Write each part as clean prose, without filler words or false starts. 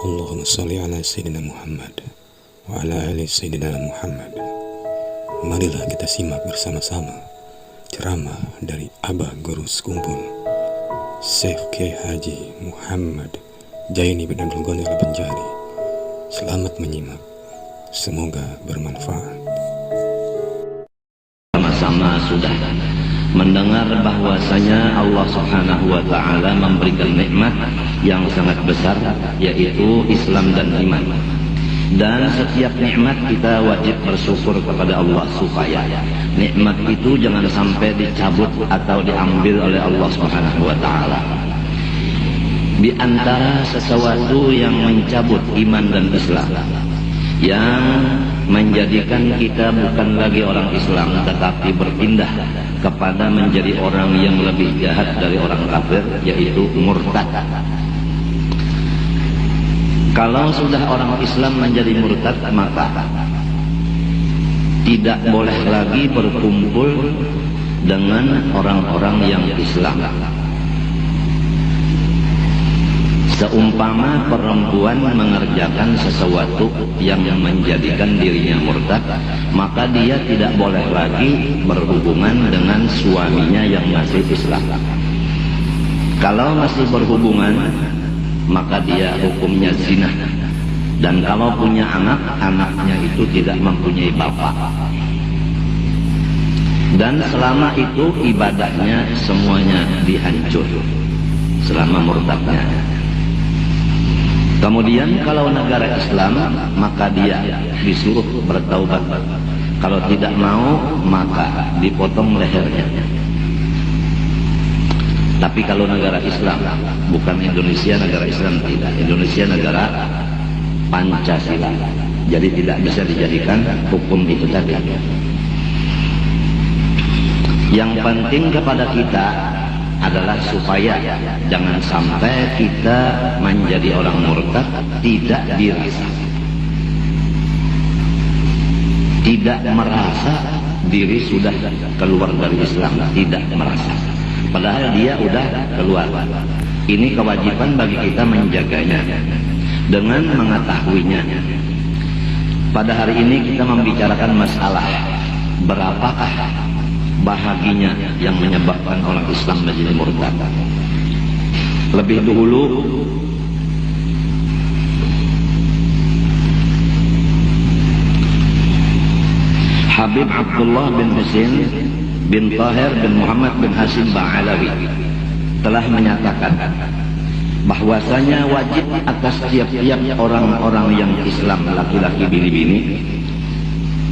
Allahumma sholli ala Sayyidina Muhammad wa ala ali Sayyidina Muhammad. Marilah kita simak bersama-sama ceramah dari Abah Guru Sekumpul Syekh Kiai Haji Muhammad Jaini bin Abdul Ghani Al-Banjari. Selamat menyimak, semoga bermanfaat. Sama-sama sudah mendengar bahwasanya Allah Subhanahu wa Ta'ala memberikan nikmat yang sangat besar, yaitu Islam dan iman. Dan setiap nikmat kita wajib bersyukur kepada Allah supaya nikmat itu jangan sampai dicabut atau diambil oleh Allah Subhanahu wa Ta'ala. Di antara sesuatu yang mencabut iman dan Islam, yang menjadikan kita bukan lagi orang Islam tetapi berpindah kepada menjadi orang yang lebih jahat dari orang kafir, yaitu murtad. Kalau sudah orang Islam menjadi murtad, maka tidak boleh lagi berkumpul dengan orang-orang yang Islam. Seumpama perempuan mengerjakan sesuatu yang menjadikan dirinya murtad, maka dia tidak boleh lagi berhubungan dengan suaminya yang masih Islam. Kalau masih berhubungan, maka dia hukumnya zina. Dan kalau punya anak, anaknya itu tidak mempunyai bapak. Dan selama itu ibadahnya semuanya dihancur selama murtadnya. Kemudian kalau negara Islam, maka dia disuruh bertaubat. Kalau tidak mau, maka dipotong lehernya. Tapi kalau negara Islam, bukan Indonesia negara Islam, tidak. Indonesia negara Pancasila. Jadi tidak bisa dijadikan hukum itu tadi. Yang penting kepada kita adalah supaya jangan sampai kita menjadi orang murtad tidak dirasa, tidak merasa diri sudah keluar dari Islam, tidak merasa, padahal dia udah keluar. Ini kewajiban bagi kita menjaganya dengan mengetahuinya. Pada hari ini kita membicarakan masalah berapakah bahaginya yang menyebabkan orang Islam menjadi murtad. Lebih dahulu Habib Abdullah bin Husain bin Tahir bin Muhammad bin Hashim Ba'alawi telah menyatakan bahwasanya wajib atas tiap-tiap orang-orang yang Islam, laki-laki bini-bini,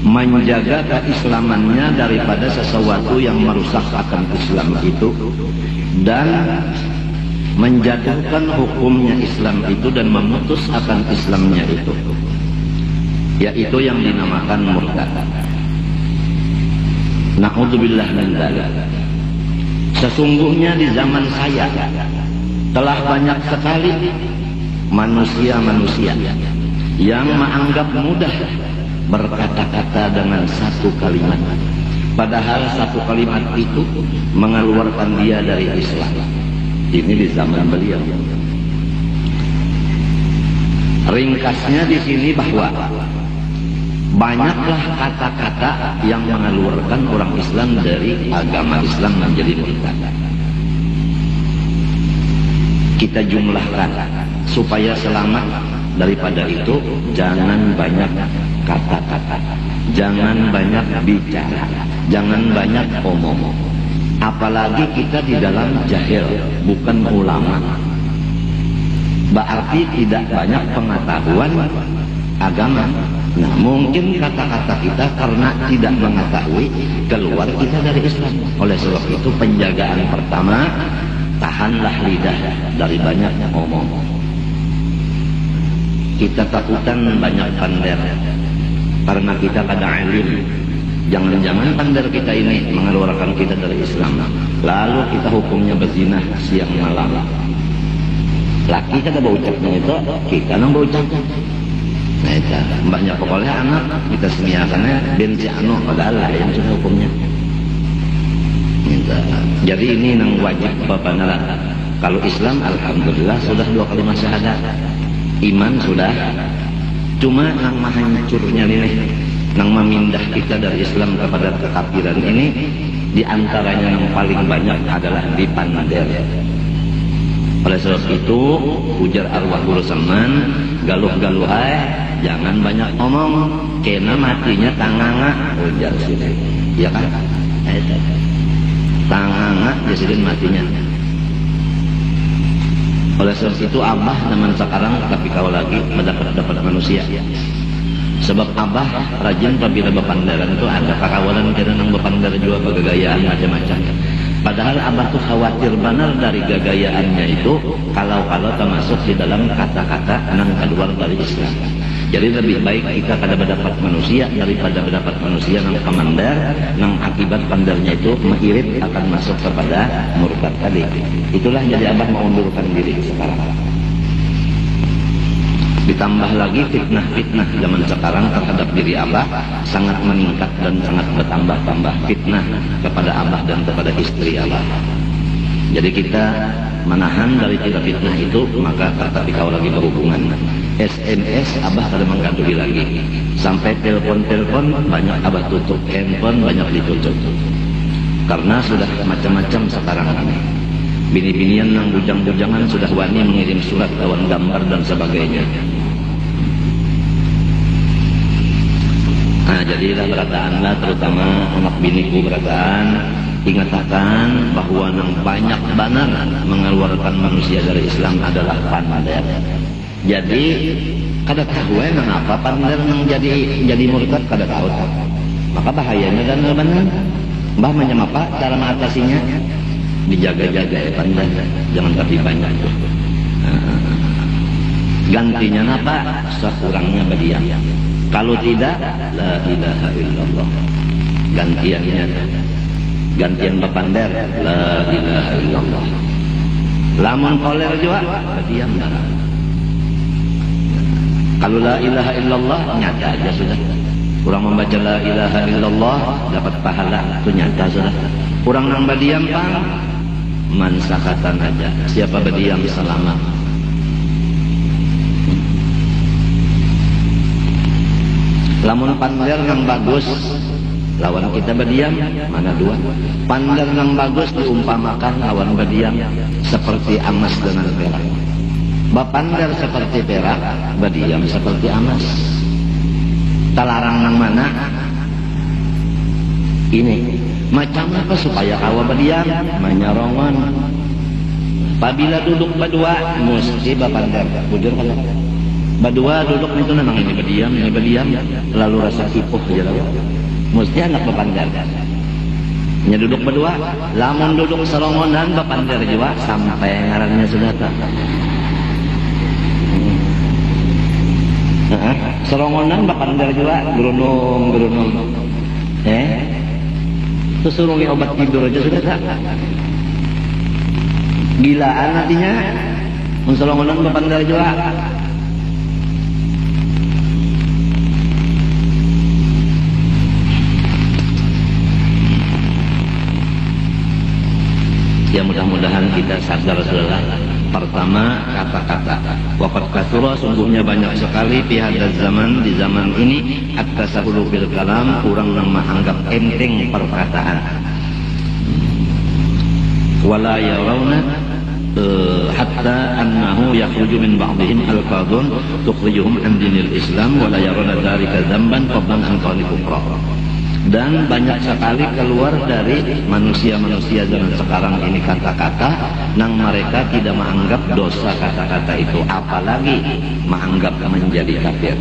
menjaga keislamannya daripada sesuatu yang merusak akan Islam itu, dan menjatuhkan hukumnya Islam itu dan memutus akan Islamnya itu, yaitu yang dinamakan murtad. Na'udzubillah min dzalik. Sesungguhnya di zaman saya telah banyak sekali manusia-manusia yang menganggap mudah berkata-kata dengan satu kalimat, padahal satu kalimat itu mengeluarkan dia dari Islam. Ini di zaman beliau. Ringkasnya di sini bahwa banyaklah kata-kata yang mengeluarkan orang Islam dari agama Islam menjadi murtad. Kita jumlahkan supaya selamat daripada itu. Jangan banyak kata-kata, jangan banyak bicara, jangan banyak omong. Apalagi kita di dalam jahil, bukan ulama, berarti tidak banyak pengetahuan agama. Nah, mungkin kata-kata kita karena tidak mengetahui keluar kita dari Islam. Oleh sebab itu penjagaan pertama, tahanlah lidah dari banyak omong. Kita takutan banyak pander karena kita kada alim. Jangan-jangan pander kita ini mengeluarkan kita dari Islam, lalu kita hukumnya berzina siang malam. Laki kada baucapnya itu, kita nang baucap. Nah itu banyak pokoknya anak kita semiakannya benci anu, padahal lain sudah hukumnya. Jadi ini nang wajib bapak nara. Kalau Islam alhamdulillah sudah 2 kalimat syahadat. iman sudah, cuma nang hancurnya nih, nang memindah kita dari Islam kepada kekafiran ini, diantaranya yang paling banyak adalah di pander. Oleh sebab itu, ujar arwah guru Saman, galuh-galuhai, jangan banyak ngomong, kena matinya tanganga, ujar sini, ya kan? Tanganga jadi matinya. Oleh sebab itu Abah zaman sekarang tapi kau lagi mendapat manusia. Sebab Abah rajin apabila bepandaran itu ada kakawalan kira nang bepandar juga kegayaan macam-macam. Padahal Abah tuh khawatir benar dari gagayaannya itu kalau termasuk di dalam kata-kata nang keluar dari Islam. Jadi lebih baik kita kada mendapat manusia daripada mendapat manusia nang kamandar, nang akibat pandarnya itu mengirit akan masuk kepada murtad tadi. Itulah jadi Abah mengundurkan diri sekarang. Ditambah lagi fitnah-fitnah zaman sekarang terhadap diri Abah sangat meningkat dan sangat bertambah-tambah fitnah kepada Abah dan kepada istri Abah. Jadi kita menahan dari fitnah itu, maka tetapi kalau lagi berhubungan SMS Abah kada menggantungi lagi, sampai telepon banyak Abah tutup, handphone banyak ditutup, karena sudah macam-macam sekarang ini. Bini-binian yang bujang-bujangan sudah wani mengirim surat lawan gambar dan sebagainya. Nah, jadilah berataanlah, terutama anak biniku berataan, ingatakan bahwa yang banyak benar mengeluarkan manusia dari Islam adalah pander. Jadi kada tahu nang apa pander nang jadi murtad kada tahu. Maka bahayanya dan benar. Mbah macam apa cara mengatasinya? Dijaga-jaga ya pander, jangan tapi banyak. Gantinya apa? Sekurangnya berdiam. Kalau tidak, la ilaha illallah. Gantian bepander, la ilaha illallah. Lamun koler juga, berdiam. Kalau la ilaha illallah, nyata aja sudah. Kurang membaca la ilaha illallah, dapat pahala, itu nyata sudah. Kurang nang berdiam pang, mansakatan aja. Siapa berdiam selamat. Lamun pander yang bagus lawan kita berdiam, mana dua. Pander yang bagus diumpamakan lawan berdiam seperti emas dengan perak. Bapander seperti perak, berdiam seperti emas. Talarang yang mana? Ini macam apa supaya kawa berdiam? Menyorongan. Apabila duduk berdua, mesti bapander. Bujur kan? Berdua duduk itu memang ini berdiam, lalu rasa hipuh aja lah. Mesti anak bapander. Nya duduk berdua, lamun duduk serongonan bapander juga sampai ngarannya sudah tak. Serongonan bapander juga gerunung. Terus suruh obat tidur aja sudah tak. Gilaan nantinya, serongonan bapander juga. Ya mudah-mudahan kita sadar saudara. Pertama kata-kata. Waqad katsura, sungguhnya banyak sekali fi hadzal zaman, di zaman ini at-tasahhulu bil kalam, kurang yang menganggap enteng perkataan. Wala yarawna hatta annahu yakhruju min ba'dihim al-qadun tukhrijuhum an dinil Islam wala yarawna dzalika dzamban qablan an qawli kufra. Dan banyak sekali keluar dari manusia-manusia zaman sekarang ini kata-kata yang mereka tidak menganggap dosa kata-kata itu, apalagi menganggap menjadi kafir.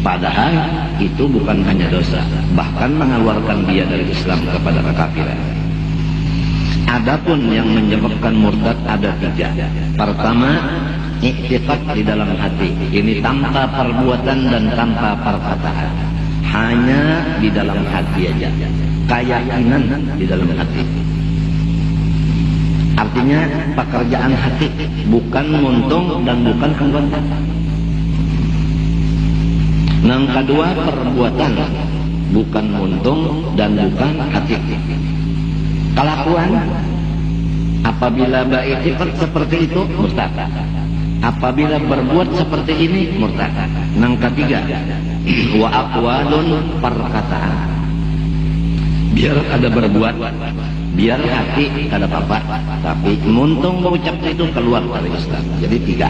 Padahal itu bukan hanya dosa, bahkan mengeluarkan dia dari Islam kepada kekafiran. Adapun yang menyebabkan murtad ada tiga. Pertama, i'tiqad di dalam hati. Ini tanpa perbuatan dan tanpa perkataan. Hanya di dalam hati aja, keyakinan di dalam hati. Artinya pekerjaan hati, bukan muntung dan bukan kenggontak. Yang kedua perbuatan, bukan muntung dan bukan hati. Kelakuan apabila baik seperti itu murtad. apabila berbuat seperti ini murtad. Nang ketiga, wa aqwalun, perkataan. Biar ada berbuat, biar hati ada apa, tapi muntung berucap itu keluar dari Islam. Jadi tiga.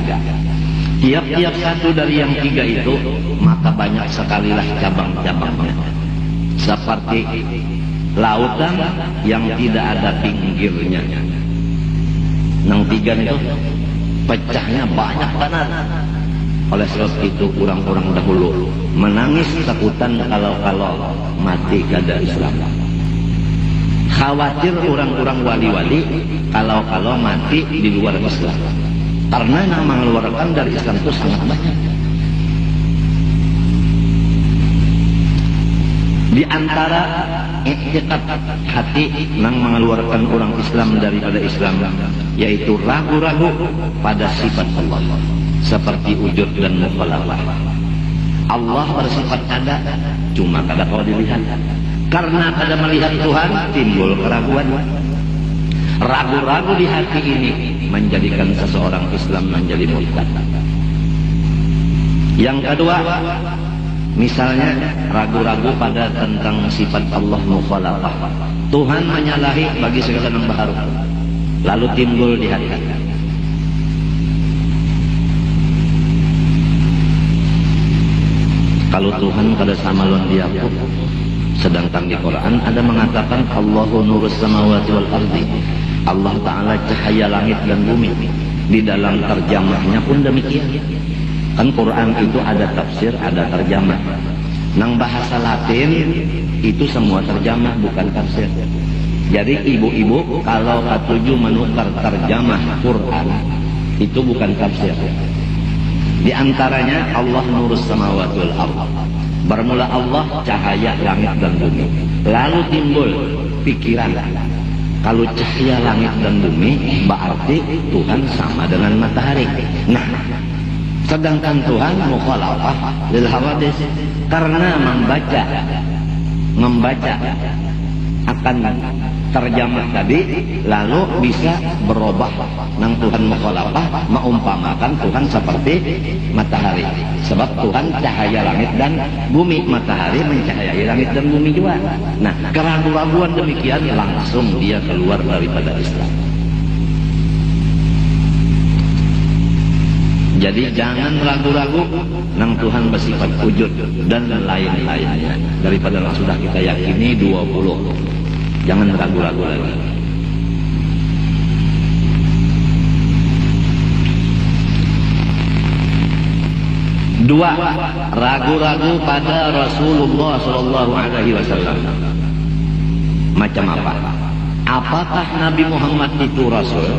Tiap-tiap satu dari yang tiga itu maka banyak sekalilah cabang-cabangnya. Seperti lautan yang tidak ada pinggirnya. Nang tiga itu pecahnya banyak banget. Oleh sebab itu orang-orang dahulu menangis takutan kalau mati kada Islam. Khawatir orang-orang wali-wali kalau mati di luar Islam. Karena yang mengeluarkan dari Islam itu sangat banyak. Di antara i'tiqad hati yang mengeluarkan orang Islam daripada Islam, yaitu ragu-ragu pada sifat Allah, seperti wujud dan mukhalafah. Allah bersifat ada, cuma kada kau dilihat. Karena kada melihat Tuhan, timbul keraguan. Ragu-ragu di hati ini menjadikan seseorang Islam menjadi murtad. Yang kedua, misalnya ragu-ragu pada tentang sifat Allah mukhalafah. Tuhan menyalahi bagi segala yang baharu. Lalu timbul di hati. Kalau Tuhan kada sama lawan dia pun, sedangkan di Quran ada mengatakan Allahu nurus samawati wal ardi. Allah Ta'ala cahaya langit dan bumi. Di dalam terjemahnya pun demikian. Kan Quran itu ada tafsir, ada terjemah. Nang bahasa Latin itu semua terjemah, bukan tafsir. Jadi ibu-ibu kalau katuju menukar terjemah Quran, itu bukan tafsir. Di antaranya Allah nurus samawati wal ardh. Bermula Allah cahaya langit dan bumi. Lalu timbul pikiran, kalau cahaya langit dan bumi berarti Tuhan sama dengan matahari. Nah, sedangkan Tuhan mukhalafah lil hawadis, karena membaca akan terjemah tadi, lalu bisa berubah. Nang Tuhan mukhalafah meumpamakan Tuhan seperti matahari, sebab Tuhan cahaya langit dan bumi, matahari mencahayai langit dan bumi juga. Nah, keraguan-raguan demikian langsung dia keluar daripada Islam. Jadi jangan ragu-ragu nang Tuhan bersifat wujud dan lain-lainnya daripada yang sudah kita yakini 20. Jangan ragu-ragu lagi. Dua, ragu-ragu pada Rasulullah Sallallahu Alaihi Wasallam. Macam apa? Apakah Nabi Muhammad itu Rasul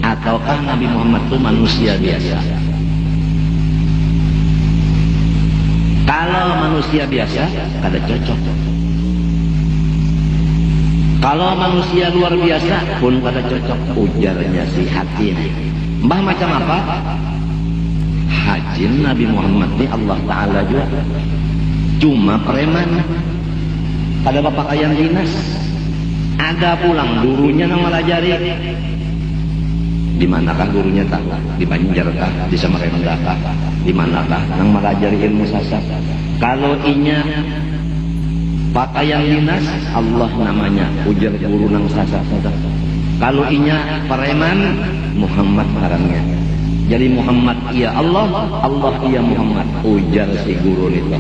ataukah Nabi Muhammad itu manusia biasa? Kalau manusia biasa, kada cocok. Kalau manusia luar biasa pun kada cocok, ujarnya si Hatim. Mbah macam apa? Haji Nabi Muhammad ini Allah Ta'ala juga cuma preman, pada berpakaian dinas. Ada pulang gurunya yang melajari. Di manakah gurunya tahu? Di Banjarkah? Di Samarinda? Di manakah yang melajari ilmu sasar? Kalau inya pakaian dinas, Allah namanya, ujar guru nang sasar. Kalau inya preman, Muhammad barangnya. Jadi Muhammad iya Allah, Allah iya Muhammad, ujar si guru itu.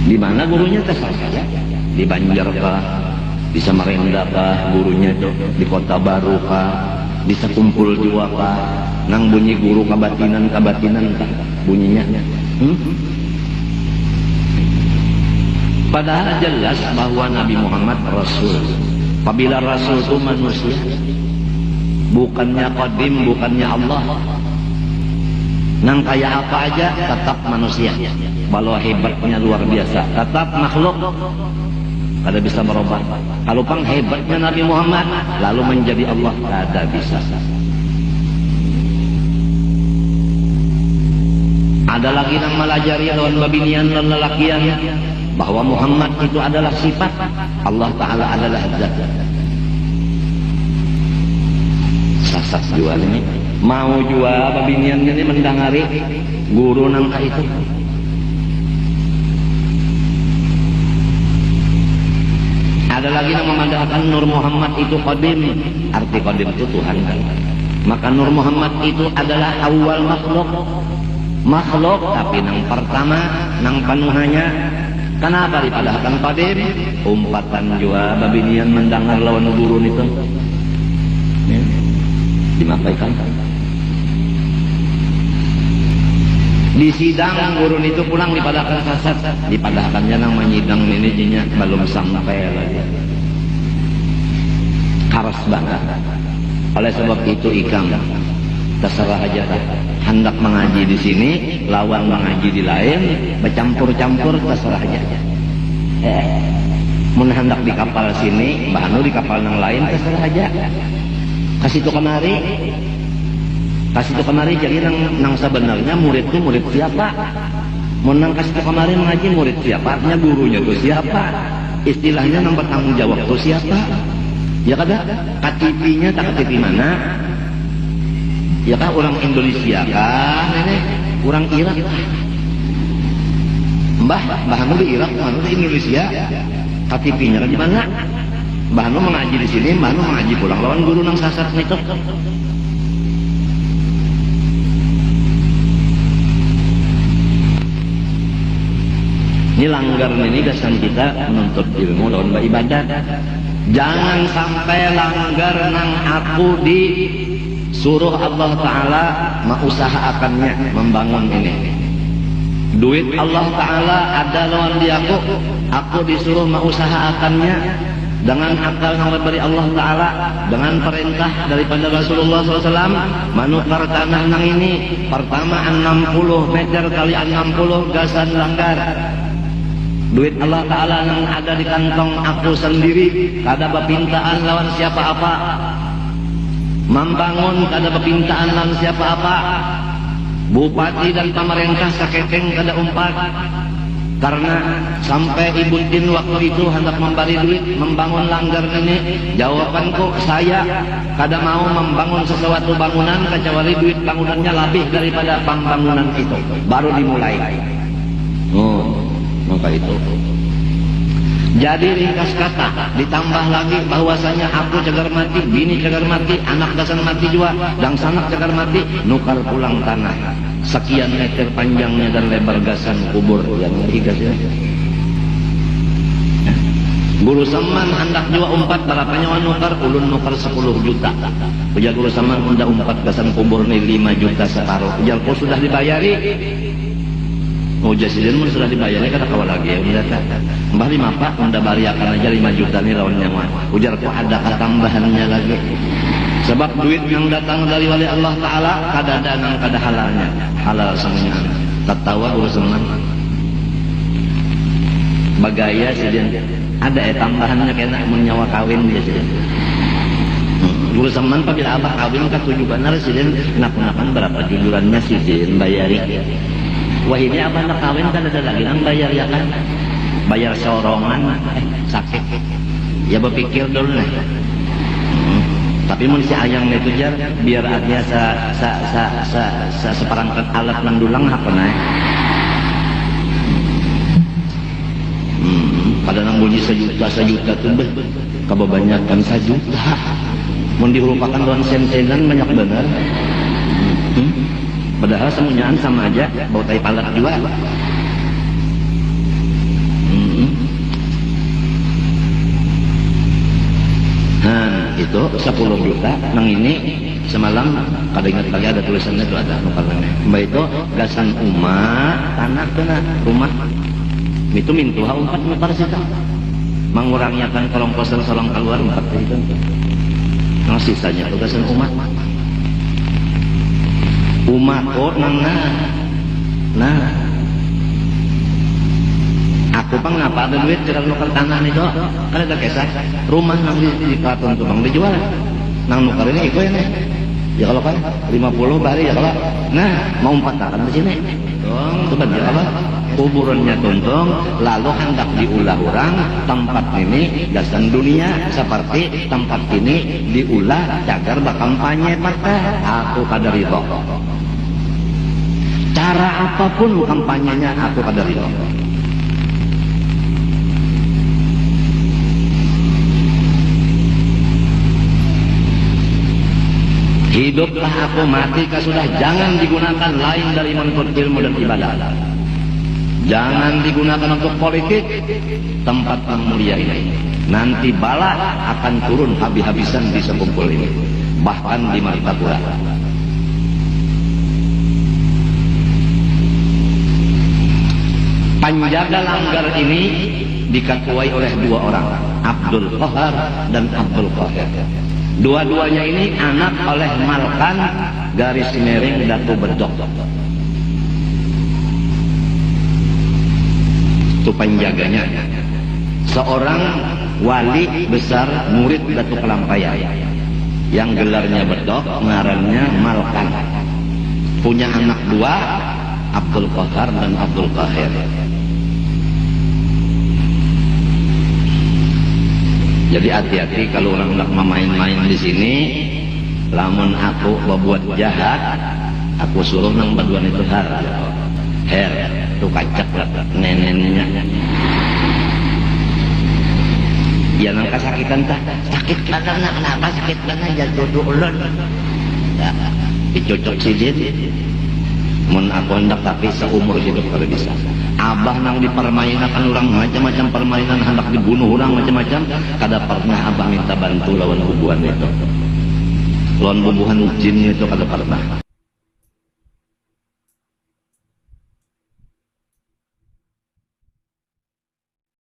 Di mana gurunya terserah saja. Di Banjarkah, di Samarinda kah gurunya itu, di Kota Baru kah, di Sekumpul juga kah, nang bunyi guru kabatinan kah bunyinya. Padahal jelas bahwa Nabi Muhammad Rasul. Apabila Rasul itu manusia, bukannya qadim, bukannya Allah. Nang kaya apa aja tetap manusia. Walau hebatnya luar biasa, tetap makhluk. Kada bisa berubah. Kalau pang hebatnya Nabi Muhammad lalu menjadi Allah, kada bisa. Ada lagi yang melajari lawan babinian dan lelakian bahwa Muhammad itu adalah sifat, Allah Ta'ala adalah zat. Sasat jual ini mau jua babinian ini mendangari guru nangka itu. Ada lagi yang memandangkan Nur Muhammad itu qadim. Arti qadim itu Tuhan kan. Maka Nur Muhammad itu adalah awal makhluk tapi nang pertama nang panuhanya. Kenapa dipadahkan qadim? Umpatan jua babinian mendengar lawan guru itu ya, dimakaikan di sidang guru itu pulang dipadahkan sasat, dipadahkannya nang menyidang ini jinya belum sampai lagi karas banget. Oleh sebab itu ikam terserah aja hendak mengaji di sini lawan mengaji di lain bercampur-campur terserah aja. Mun hendak di kapal sini bahanu di kapal yang lain terserah aja. Kasih itu kemari jadi nang sebenarnya murid itu murid siapa? Mun nang kasih itu kemari mengaji murid siapa? Artinya gurunya itu siapa? Istilahnya nang bertanggung jawab itu siapa? Ya kada KTP-nya tak KTP mana? Ya kah orang Indonesia kah nenek? Orang Irak kah? Bahanu di Irak, bahanu di Indonesia. KTP-nya di mana? Bahanu mengaji di sini, bahanu mengaji pulang lawan guru nang sasat itu. Ini langgar ini gasan kita menuntut ilmu lawan ibadah. Jangan sampai langgar nang aku disuruh Allah Ta'ala mengusahakannya membangun ini. Duit Allah Ta'ala ada lawan di aku disuruh mengusahakannya dengan akal yang diberi Allah Ta'ala, dengan perintah daripada Rasulullah SAW manukar tanah nang ini pertama 60 meter kali 60 gasan langgar. Duit Allah Ta'ala yang ada di kantong aku sendiri kada bepintaan lawan siapa apa, membangun kada bepintaan lawan siapa apa. Bupati dan pemerintah saketeng kada umpat, karena sampai Ibu Tin waktu itu hendak memberi duit membangun langgar ini. Jawabanku, saya kada mau membangun sesuatu bangunan kecuali duit bangunannya lebih daripada pembangunan itu baru dimulai. Maka itu jadi ringkas kata ditambah lagi bahwasanya aku cagar mati, bini cagar mati, anak dasan mati juga, dan sanak cagar mati, nukar pulang tanah sekian meter panjangnya dan lebar gasan kubur yang higasnya. Guru Saman hendak juga umpat berapa nyawa nukar, ulun nukar 10 juta. Ujar Guru Saman hendak umpat gasan kubur nih 5 juta separuh. Ujar kau sudah dibayari? Ujar sidin mun sudah dibayarnya kata kawal lagi ya udah kata mbah 5 pak unda bariakan aja 5 juta nih lawan nyawa. Ujar kok ada tambahannya lagi sebab duit yang datang dari wali Allah Ta'ala kada danang kada halalnya, halal semuanya. Tertawa Guru Saman bagaya sidin ada tambahannya kena menyawa kawin dia sidin. Guru Saman apabila abah kawin ke 7 benar sidin nak-nakan berapa jujurannya sidin bayari. Wah ini abah nak kawin kan ada lagi yang bayar ya kan, bayar sorongan sakit ya berpikir dulu nih. Tapi mun si ayang itu jar biar artinya seperangkat alat mendulang apa naik. Pada nang bunyi sejuta tuh kebanyakan sejuta. Mun dirupakan doang sen-senan banyak benar. Padahal semuanya sama aja, bau tai palat juga. Nah, itu 10 juta. Nang ini semalam kada ingat lagi ada tulisannya itu ada nukarnya. Mbak itu gasan umat, tanah kena rumah. Itu mintuha umpat nukar situ. Mengurangnya kan kolong kosong solong keluar umpat itu. Nah sisanya itu gasan umat. Umat oh nah aku pang ngapa ada duit cara nukar tanah itu kan ada kisah rumah nang di Klaten tuh bang dijual nang nukar ini ikut ini ya kalau kan 50 bari ya kalau nah mau 4 tahun di sini dong coba ya kalau kuburannya tuntung, lalu hendak diulah orang tempat ini dasan dunia seperti tempat ini diulah cagar bakampanye partai. Aku kada ridho. Cara apapun kampanyenya aku kada ridho. Hiduplah aku, mati sudah, jangan digunakan lain dari menuntut ilmu dan ibadah. Jangan digunakan untuk politik tempat yang mulia ini. Nanti bala akan turun habis-habisan di sekumpul ini, bahkan di Martapura. Penjaga langgar ini diketuai oleh dua orang, Abdul Qahar dan Abdul Qahir. Dua-duanya ini anak oleh Malkan garis miring Datu Bedok. Itu penjaganya. Seorang wali besar murid Datu Kelampaya yang gelarnya Bedok, ngarannya Malkan. Punya anak dua, Abdul Qahar dan Abdul Qahir. Jadi hati-hati kalau orang hendak main-main di sini. Lamun aku berbuat jahat, aku suruh nang baduan itu her tu kacak nenennya. Ya nang kesakitan tah, sakit badan kenapa sakit badan jatuh ulun. Ya, dicocok sidin. Mun aku hendak tapi seumur hidup kalau bisa. Abah nang dipermainkan orang macam-macam permainan, hendak dibunuh orang macam-macam, kada pernah abah minta bantu lawan bubuhan itu. Lawan bubuhan jin itu kada pernah.